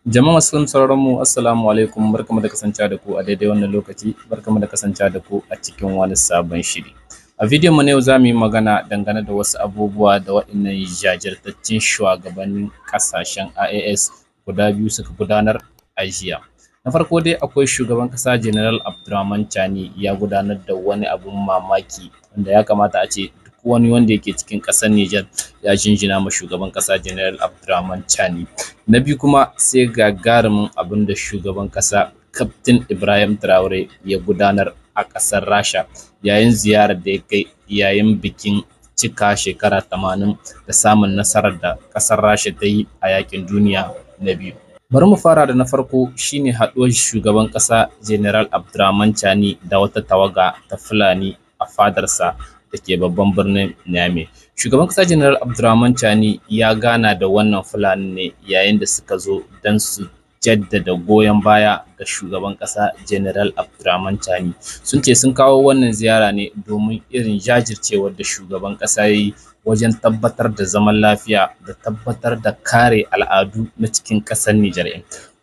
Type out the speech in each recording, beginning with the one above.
Jama'a masu sauraron mu assalamu alaikum, barkamu da kasancewa da ku a daidai wannan lokaci, barkamu da kasancewa da ku a cikin wani sabon shiri. A bidiyon mu na yau za mu yi magana dangane da wasu abubuwa da waɗannan jajirtattun shugabannin ƙasashen IAS guda biyu suka gudanar a jiya. Na farko dai akwai shugaban ƙasa General Abdurrahman Chani ya gudanar da wani abun mamaki wanda ya kamata a ce wani wanda yake cikin ƙasar Nijar ya jinjina ma shugaban ƙasa General Abdurrahman Chani. Na biyu kuma sai gagarumin abin da shugaban ƙasa Captain Ibrahim Traore ya gudanar a ƙasar Rasha yayin ziyarar da ya kai yayin bikin cika shekara 80 da samun nasarar da ƙasar Rasha ta yi a yakin duniya na biyu. Bari mu fara da na farko shine haɗuwar shugaban ƙasa General Abdurrahman Chani da wata tawaga ta Fulani a fadarsa da ke babban birnin Niamey. Shugaban ƙasa General Abdurrahman Chani ya gana da wannan Fulani ne yayin da suka zo don su jaddada goyon baya ga shugaban ƙasa General Abdurrahman Chani. Sun ce sun kawo wannan ziyara ne domin irin jajircewar da shugaban ƙasa ya yi wajen tabbatar da zaman lafiya da tabbatar da kare al'adu na cikin ƙasar Nijar.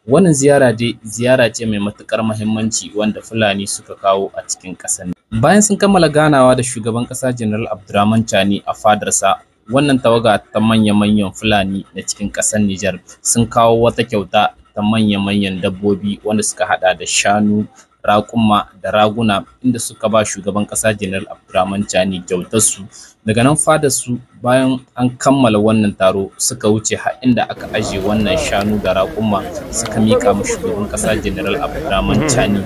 Wannan ziyara dai ziyara ce mai matuƙar muhimmanci wanda Fulani suka kawo a cikin ƙasar. Bayan sun kammala ganawa da shugaban ƙasa General Abdurrahman Chani a fadarsa, wannan tawaga ta manya-manyan Fulani na cikin ƙasar Nijar sun kawo wata kyauta ta manya-manyan dabbobi wanda suka hada da shanu, raƙuma da raguna, inda suka ba shugaban ƙasa General Abdurrahman Chani kyautarsu. Daga nan fadarsu bayan an kammala wannan taro suka wuce har inda aka aje wannan shanu da raƙuma suka miƙa ma shugaban ƙasa General Abdurrahman Chani,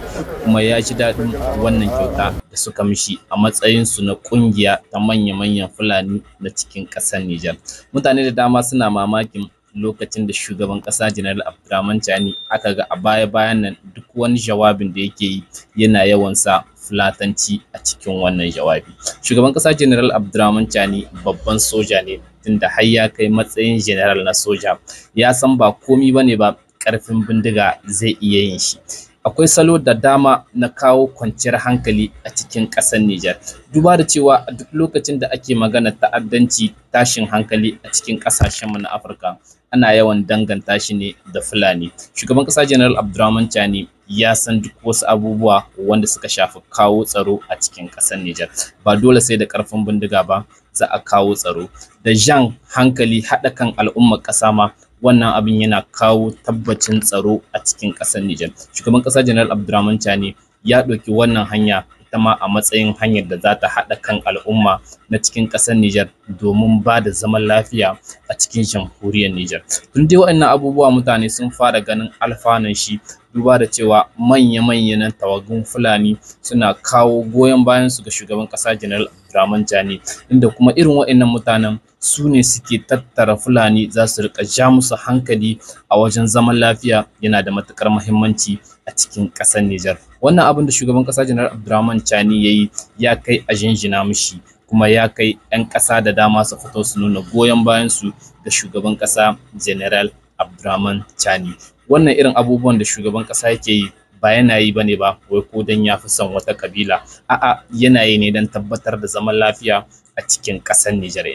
kuma ya ji daɗin wannan kyauta da suka mishi a matsayinsu na ƙungiya ta manya-manyan Fulani na cikin ƙasar Nijar. Mutane da dama suna mamakin lokacin da shugaban ƙasa General Abdurrahman Chani aka ga a baya-bayan nan duk wani jawabin da yake yi yana yawan sa Fulatanci a cikin wannan jawabi. Shugaban ƙasa General Abdurrahman Chani babban soja ne, tunda har ya kai matsayin general na soja. Ya san ba komi bane ba ƙarfin bindiga zai iya yin shi. Akwai salo da dama na kawo kwanciyar hankali a cikin ƙasar Nijar. Duba da cewa a duk lokacin da ake magana ta'addanci, tashin hankali a cikin ƙasashenmu na Afirka, ana yawan danganta shi ne da Fulani. Shugaban ƙasa General Abdurrahman Chani ya san duk wasu abubuwa wanda suka shafi kawo tsaro a cikin ƙasar Nijar. Ba dole sai da ƙarfin bindiga ba za a kawo tsaro. Da jan hankali haɗa kan al'ummar ƙasa ma wannan abin yana kawo tabbacin tsaro a cikin ƙasar Nijar. Shugaban ƙasa General Abdurrahman Chani ya ɗauki wannan hanya ita ma a matsayin hanyar da za ta haɗa kan al'umma na cikin ƙasar Nijar domin ba da zaman lafiya a cikin jamhuriyar Nijar. Tun dai waɗannan abubuwa mutane sun fara ganin alfanun shi, duba da cewa manya-manyan tawagun Fulani suna kawo goyon bayan su ga shugaban ƙasa General Abdurrahman Chani, inda kuma irin waɗannan mutanen su ne suke tattara Fulani za su riƙa ja musu hankali a wajen zaman lafiya. Yana da matuƙar muhimmanci a cikin ƙasar Nijar. Wannan abin da shugaban ƙasa General Abdurrahman Chani ya yi ya kai a jinjina mishi, kuma ya kai 'yan ƙasa da dama su fito su nuna goyon bayan su ga shugaban ƙasa General Abdurrahman Chani. Wannan irin abubuwan da shugaban ƙasa yake yi ba yana yi bane ba wai ko dan ya fi son wata kabila, a'a yana yi ne don tabbatar da zaman lafiya a cikin ƙasar Nijar.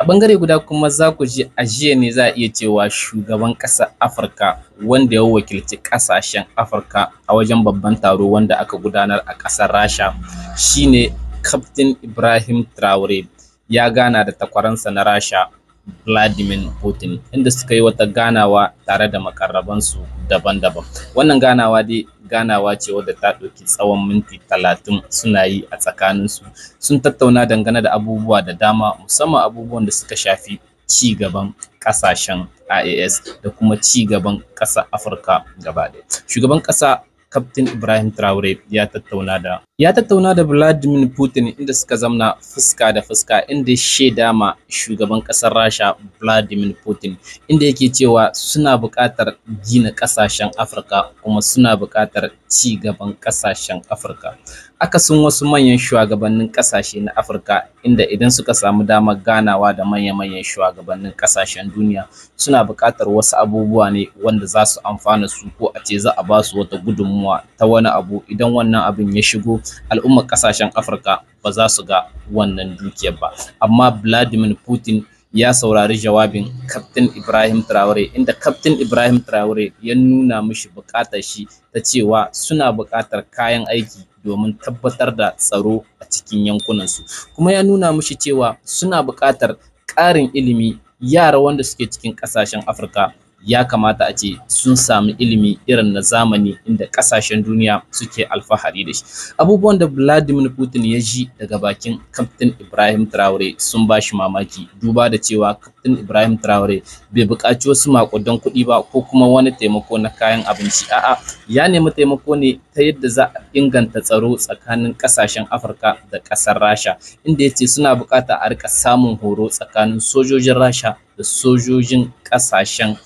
A bangare guda kuma za ku ji a jiya ne za a iya cewa shugaban ƙasar Afirka wanda ya wakilci ƙasashen Afirka a wajen babban taro wanda aka gudanar a ƙasar Rasha shine Captain Ibrahim Traore ya gana da takwaransa na Rasha Vladimir Putin, inda suka yi wata ganawa tare da makarrabansu daban-daban. Wannan ganawa dai ganawa ce wadda ta ɗauki tsawon minti 30 suna yi a tsakaninsu. Sun tattauna dangane da abubuwa da dama, musamman abubuwan da suka shafi ci gaban ƙasashen IAS da kuma ci gaban ƙasar Afirka gaba ɗaya. Shugaban ƙasa Captain Ibrahim Traore ya tattauna da Vladimir Putin, inda suka zamna fuska da fuska, inda ya shaida ma shugaban ƙasar Rasha Vladimir Putin, inda yake cewa suna buƙatar gina ƙasashen Afirka kuma suna buƙatar ci gaban ƙasashen Afirka. Akasin wasu manyan shugabannin ƙasashe na Afirka, inda idan suka samu damar ganawa da manya-manyan shugabannin ƙasashen duniya suna buƙatar wasu abubuwa ne wanda za su amfana su, ko a ce za a ba su wata gudunmuwa ta wani abu. Idan wannan abin ya shigo al'ummar ƙasashen Afirka ba za su ga wannan dukiyar ba. Amma Vladimir Putin ya saurari jawabin Captain Ibrahim Traore, inda Captain Ibrahim Traore ya nuna mishi buƙatar shi ta cewa suna buƙatar kayan aiki domin tabbatar da tsaro a cikin yankunansu, kuma ya nuna mishi cewa suna buƙatar ƙarin ilimi. Yara wanda suke cikin ƙasashen Afirka ya kamata a ce sun sami ilimi irin na zamani inda ƙasashen duniya suke alfahari da shi. Abubuwan da Vladimir Putin ya ji daga bakin Captain Ibrahim Traore sun ba shi mamaki, duba da cewa Captain Ibrahim Traore bai buƙaci wasu maƙudan kuɗi ba ko kuma wani taimako na kayan abinci. A'a, ya nemi taimako ne ta yadda za a inganta tsaro tsakanin ƙasashen Afirka da ƙasar Rasha, inda ya ce suna buƙata a rika samun horo tsakanin sojojin Rasha da sojojin ƙasashen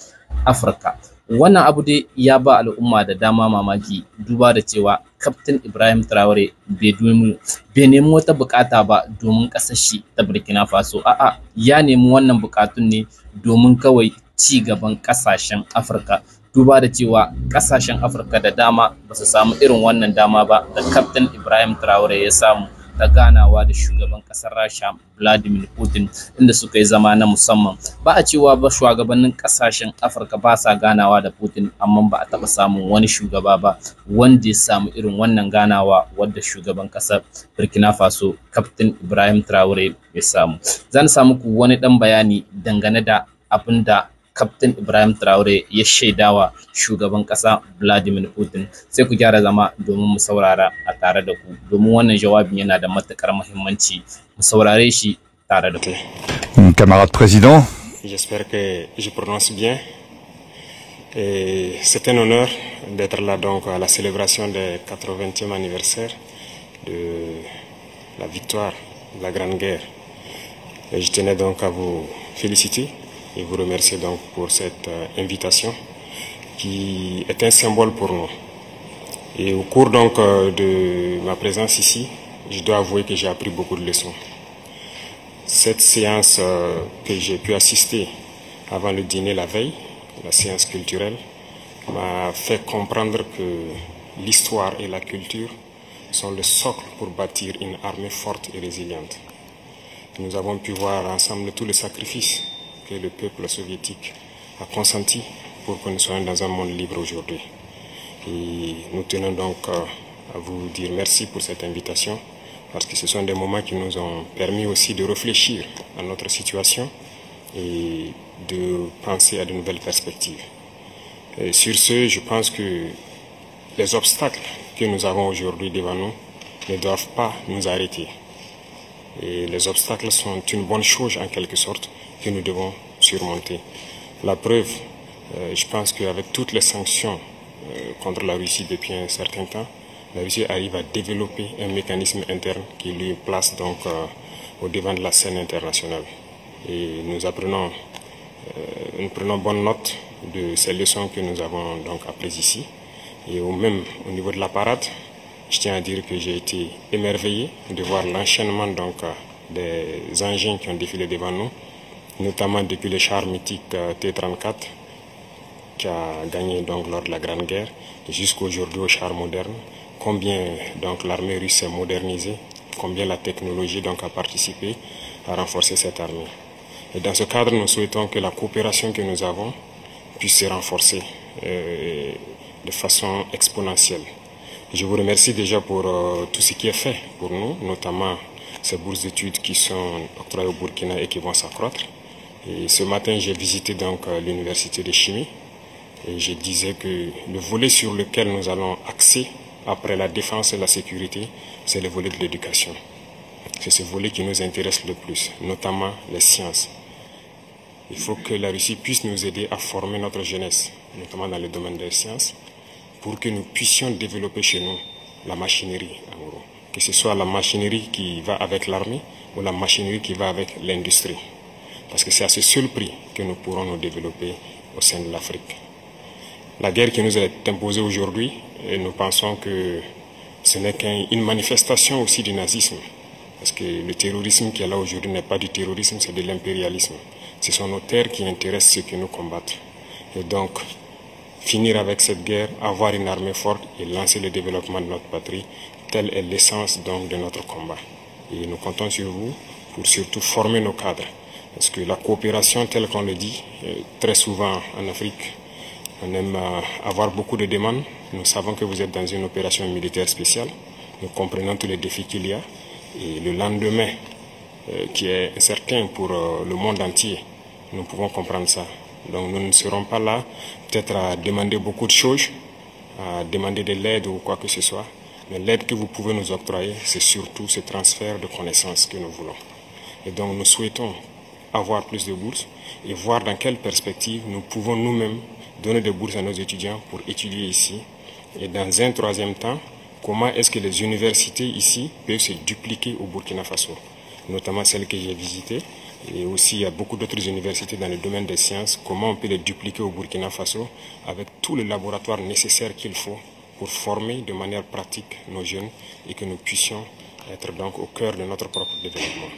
Afirka. Wannan abu dai ya ba al'umma da dama mamaki, duba da cewa Captain Ibrahim Traore bai nemi wata bukata ba domin ƙasar shi ta Burkina Faso. A'a, ya nemi wannan bukatun ne domin kawai ci gaban ƙasashen Afirka. Duba da cewa ƙasashen Afirka da dama ba su samu irin wannan dama ba da Captain Ibrahim Traore ya samu ta ganawa da shugaban ƙasar Rasha Vladimir Putin, inda suka yi zama na musamman. Ba a cewa ba shugabannin ƙasashen Afirka ba sa ganawa da Putin, amma ba a taɓa samun wani shugaba ba wanda ya samu irin wannan ganawa wadda shugaban ƙasar Burkina Faso Captain Ibrahim Traore ya samu. Zan samu ku wani ɗan bayani dangane da abin da Captain Ibrahim Traore ya shaidawa shugaban ƙasa Vladimir Putin. Sai ku gyara zama domin mu saurara a tare da ku, domin wannan jawabin yana da matuƙar muhimmanci. Mu saurare shi tare da ku. Camarade président. J'espère que je prononce bien. C'est un honneur d'être là donc à la célébration du 80e anniversaire de la victoire de la Grande Guerre. Et je tenais donc à vous féliciter et vous remercier donc pour cette invitation qui est un symbole pour nous. Et au cours donc de ma présence ici, je dois avouer que j'ai appris beaucoup de leçons. Cette séance que j'ai pu assister avant le dîner la veille, la séance culturelle, m'a fait comprendre que l'histoire et la culture sont le socle pour bâtir une armée forte et résiliente. Nous avons pu voir ensemble tous les sacrifices que le peuple soviétique a consenti pour que nous soyons dans un monde libre aujourd'hui. Et nous tenons donc à vous dire merci pour cette invitation, parce que ce sont des moments qui nous ont permis aussi de réfléchir à notre situation et de penser à de nouvelles perspectives. Et sur ce, je pense que les obstacles que nous avons aujourd'hui devant nous ne doivent pas nous arrêter. Et les obstacles sont une bonne chose en quelque sorte que nous devons surmonter. La preuve, je pense qu'avec toutes les sanctions contre la Russie depuis un certain temps, la Russie arrive à développer un mécanisme interne qui lui place donc au devant de la scène internationale. Et nous prenons bonne note de ces leçons que nous avons donc apprises ici. Et même au niveau de la parade, je tiens à dire que j'ai été émerveillé de voir l'enchaînement donc des engins qui ont défilé devant nous, notamment depuis le char mythique T-34 qui a gagné donc lors de la Grande Guerre jusqu'aujourd'hui au char moderne. Combien donc l'armée russe s'est modernisée, combien la technologie donc a participé à renforcer cette armée. Et dans ce cadre, nous souhaitons que la coopération que nous avons puisse se renforcer de façon exponentielle. Je vous remercie déjà pour tout ce qui est fait pour nous, notamment ces bourses d'études qui sont octroyées au Burkina et qui vont s'accroître. Et ce matin, j'ai visité donc l'université de chimie et je disais que le volet sur lequel nous allons axer après la défense et la sécurité, c'est le volet de l'éducation. C'est ce volet qui nous intéresse le plus, notamment les sciences. Il faut que la Russie puisse nous aider à former notre jeunesse, notamment dans le domaine des sciences, pour que nous puissions développer chez nous la machinerie, en gros. Que ce soit la machinerie qui va avec l'armée ou la machinerie qui va avec l'industrie. Parce que c'est à ce seul prix que nous pourrons nous développer au sein de l'Afrique. La guerre qui nous est imposée aujourd'hui, et nous pensons que ce n'est qu'une manifestation aussi du nazisme. Parce que le terrorisme qui est là aujourd'hui n'est pas du terrorisme, c'est de l'impérialisme. Ce sont nos terres qui intéressent ceux qui nous combattent. Et donc, finir avec cette guerre, avoir une armée forte et lancer le développement de notre patrie, telle est l'essence donc de notre combat. Et nous comptons sur vous pour surtout former nos cadres, Parce que la coopération, telle qu'on le dit, très souvent en Afrique, on aime avoir beaucoup de demandes. Nous savons que vous êtes dans une opération militaire spéciale. Nous comprenons tous les défis qu'il y a. Et le lendemain, qui est incertain pour le monde entier, nous pouvons comprendre ça. Donc nous ne serons pas là peut-être à demander beaucoup de choses, à demander de l'aide ou quoi que ce soit. Mais l'aide que vous pouvez nous octroyer, c'est surtout ce transfert de connaissances que nous voulons. Et donc nous souhaitons avoir plus de bourses et voir dans quelle perspective nous pouvons nous-mêmes donner des bourses à nos étudiants pour étudier ici. Et dans un troisième temps, comment est-ce que les universités ici peuvent se dupliquer au Burkina Faso, notamment celles que j'ai visitées. Et aussi, il y a beaucoup d'autres universités dans le domaine des sciences. Comment on peut les dupliquer au Burkina Faso avec tous les laboratoires nécessaires qu'il faut pour former de manière pratique nos jeunes et que nous puissions être donc au cœur de notre propre développement.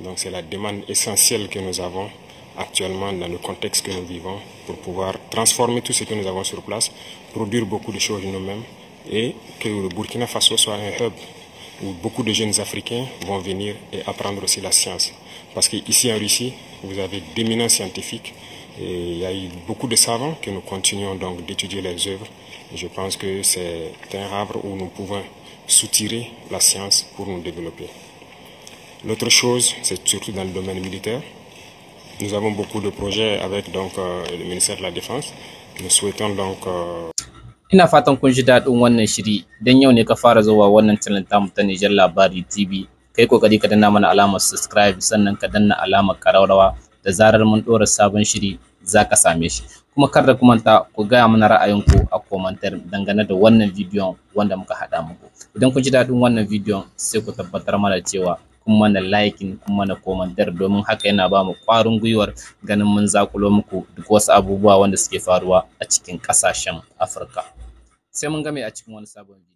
Donc c'est la demande essentielle que nous avons actuellement dans le contexte que nous vivons pour pouvoir transformer tout ce que nous avons sur place, produire beaucoup de choses nous-mêmes et que le Burkina Faso soit un hub où beaucoup de jeunes Africains vont venir et apprendre aussi la science. Parce qu'ici en Russie, vous avez d'éminents scientifiques et il y a eu beaucoup de savants que nous continuons donc d'étudier leurs œuvres. Et je pense que c'est un arbre où nous pouvons soutirer la science pour nous développer. L'autre chose, c'est surtout dans le domaine militaire. Nous avons beaucoup de projets avec donc, le ministère de la Défense. Nous souhaitons donc... Ina fatan kun ji daɗin wannan shiri, don yau ne ka fara zuwa wannan channel tamu ta Niger Labari TV. Kai kokari ka danna mana alamar subscribe sannan ka danna alamar ƙararrawa da zarar mun ɗora sabon shiri za ka same shi. Kuma kar da ku manta ku gaya mana ra'ayinku a commentaire dangane da wannan bidiyon wanda muka haɗa muku. Idan kun ji daɗin wannan bidiyon sai ku tabbatar mana cewa kun mana liking kun mana commentaire domin haka yana ba mu ƙwarin gwiwar ganin mun zakulo muku duk wasu abubuwa wanda suke faruwa a cikin ƙasashen Afirka. Sai mun game a cikin wani sabon bidiyo.